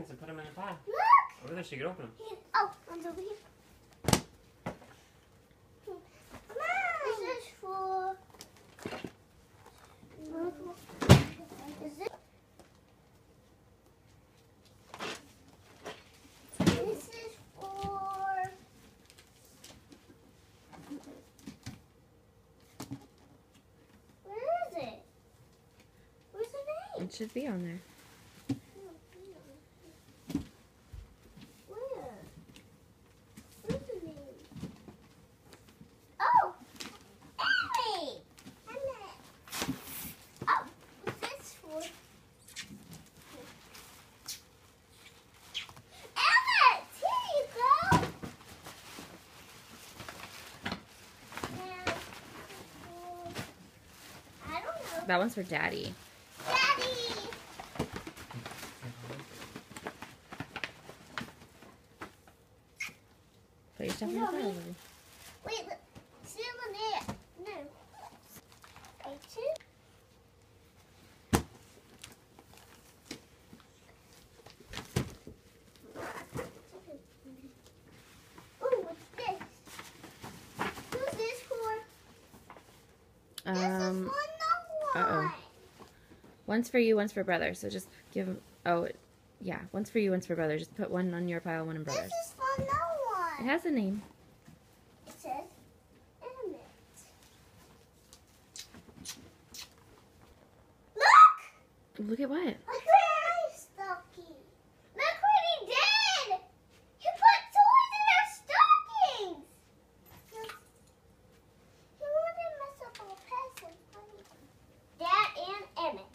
presents and put them in the pile. Look! Over there so you can open them. Oh, one's over here. This is for... Is it? This is for... Where is it? Where's the name? It should be on there. Where? Where's the name? Oh! Emmy! Emmett! Oh, what's this for? Emmett! Here you go! Now, I don't know. That one's for Daddy. Daddy! Put your stuff in You the know me. pile. Wait, look. See on there. No. Wait, two. Ooh, what's this? Who's this for? This is for no one. uh-oh. One's for you, one's for brother. So just give them. Oh, yeah. One's for you, one's for brother. Just put one on your pile, one in This brother's. is for no It one. has a name. It says Emmett. Look! Look at what? Look at my stocking. Look what he did. He put toys in our stockings. He wanted to mess up our presents. Dad and Emmett.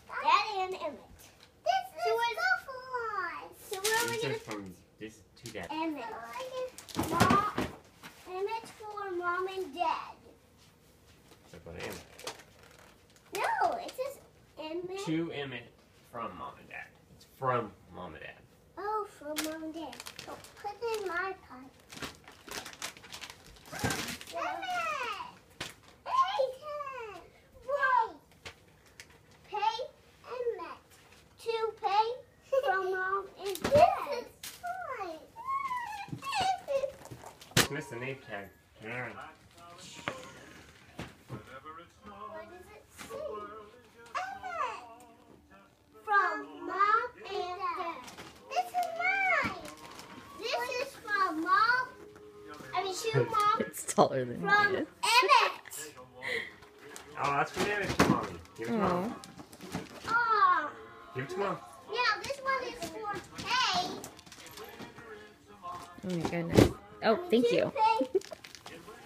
Dad and Emmett. This is so fun. So where are we This going is from this to Dad. Emmett. Mom. Emmett's for Mom and Dad. So put Emmett. No, it says Emmett. To Emmett from Mom and Dad. It's from Mom and Dad. Oh, for Mom and Dad. So put it in my pot. Emmett! Hey, Ken! Wait! Pay Emmett. To pay from Mom and Dad. This is fine. Miss the name tag. Alright. What does it say? Emmett! From Mom and Dad. This is mine. This is from Mom. I mean, to Mom It's taller than from you. Emmett. Oh, that's for Emmett to Mommy. Give it to Mom. Oh, Give it to Mom. now this one is for pay. Oh my goodness. Oh, thank To you. pay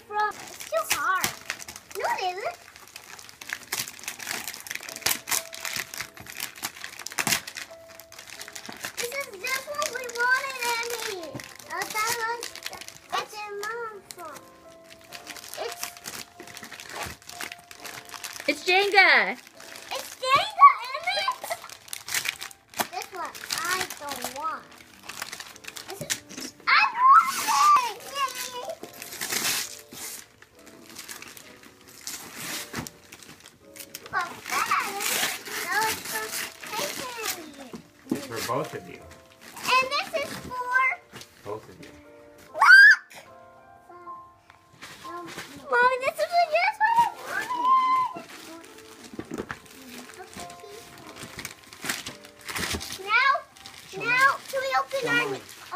from. It's too hard. No, it isn't. This is just what we wanted, Emmy. That was that's your mom from. It's Jenga. It's Jenga, Emmett. This one I don't want. This is, I want it. Yay. But that, no, it's for Peyton. It's for both of you. And this is for Both of you. look. Mommy, this is just what I wanted. Now, can we open our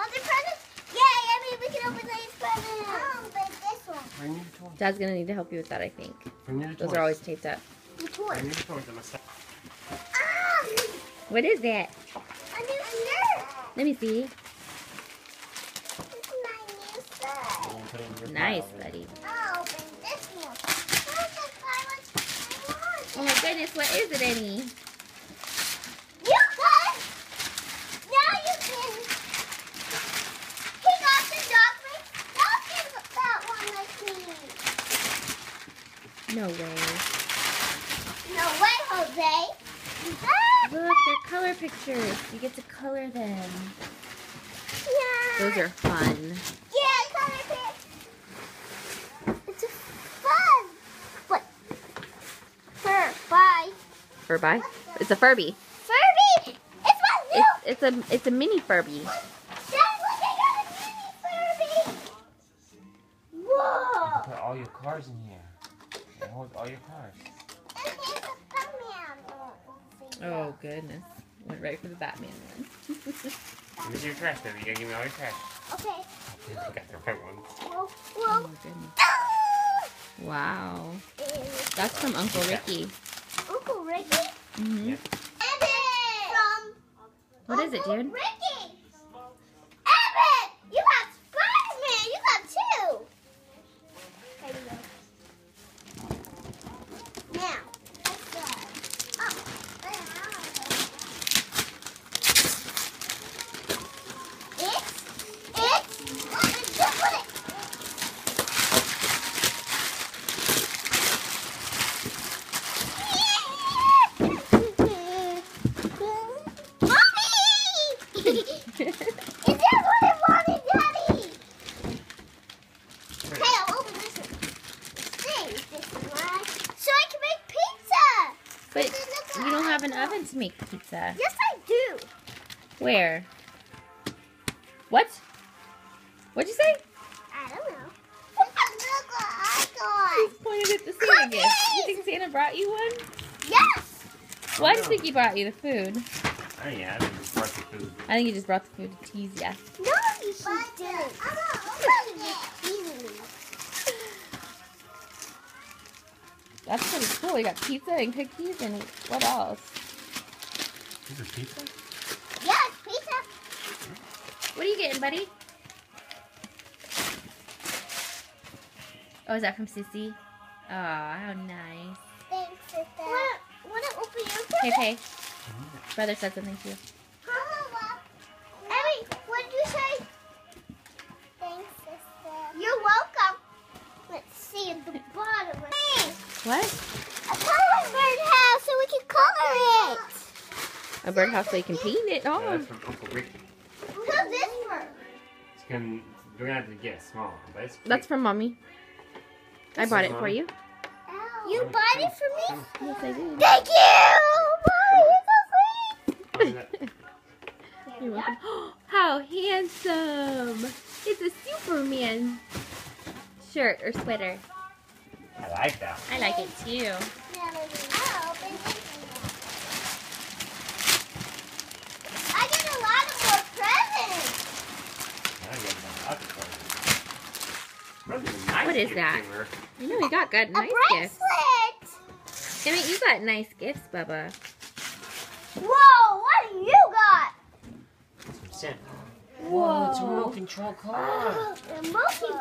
other presents? Yay, I mean, we can open these presents. Oh, but this one. Bring me the toys. Dad's gonna need to help you with that, I think. Bring me the toys. Those are always taped up. The toy. Bring me the toys. I'm a set. Ah! What is that? A new shirt. Let me see. This is my new shirt. You put it in your Nice, pile. buddy. I'll open this one. Look, the I want. Oh my goodness, what is it, Annie? You can. Now you can. He got the dog ring. Now give that one like me. No way. No way, Jose. Look, they're color pictures. You get to color them. Yeah. Those are fun. Yeah, color pick. It's fun. What? Bye. Furby? It's a Furby. Furby. It's my new it's a mini Furby. Dad, look, I got a mini Furby. Whoa. Put all your cars in here. And hold all your cars. And here's a Batman. Oh goodness, went right for the Batman one. Give me your trash, baby. You gotta give me all your trash. Okay. I got the right one. Whoa, Oh whoa. my goodness. Wow, And that's from Uncle Ricky. Uncle Ricky? Mhm. Yeah. From What is it, Uncle dude? Ricky. Evan, you got Spider-Man. You got two. There you go. Now, let's go. Oh, it's just put it. Mommy! Is that what I wanted, Daddy? Okay, I'll open this one. Let's see if this is right. So I can make pizza! But you don't have an oven to make pizza. Yes, I do. Where? What? What'd you say? I don't know. Look what I got. Pointed at the Santa gift. You think Santa brought you one? Yes! Well, I just think he brought you the food. Oh yeah, I just brought the food. I think he just brought the food to tease ya. No, she didn't. She's just teasing me. That's pretty cool. You got pizza and cookies and what else? This is pizza? Yes, pizza. What are you getting, buddy? Oh, is that from Sissy? Oh, how nice. Thanks, sister. Want to open your Okay, okay. Brother said something to you. Emmy, what did you say? Thanks, sister. You're welcome. Let's see at the bottom. Hey, What? a color birdhouse so we can color it. A birdhouse so you can paint it. No, Oh. that's from Uncle Ricky. Who's this for? We're gonna have to get a small one, but it's That's from Mommy. I bought it for you. You bought it for me? Yes, I did. Thank you! Mom, you're so sweet! You're welcome. How handsome! It's a Superman shirt or sweater. I like that. I like it too. I get a lot of more presents. I get that. That's fun. Really nice What is gift that? giver. I know you got good, A nice gifts. bracelet. I mean, you got nice gifts, Bubba. Whoa, what do you got? Some Santa. Whoa. It's a remote control car. A monkey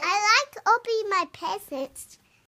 I like opening my presents.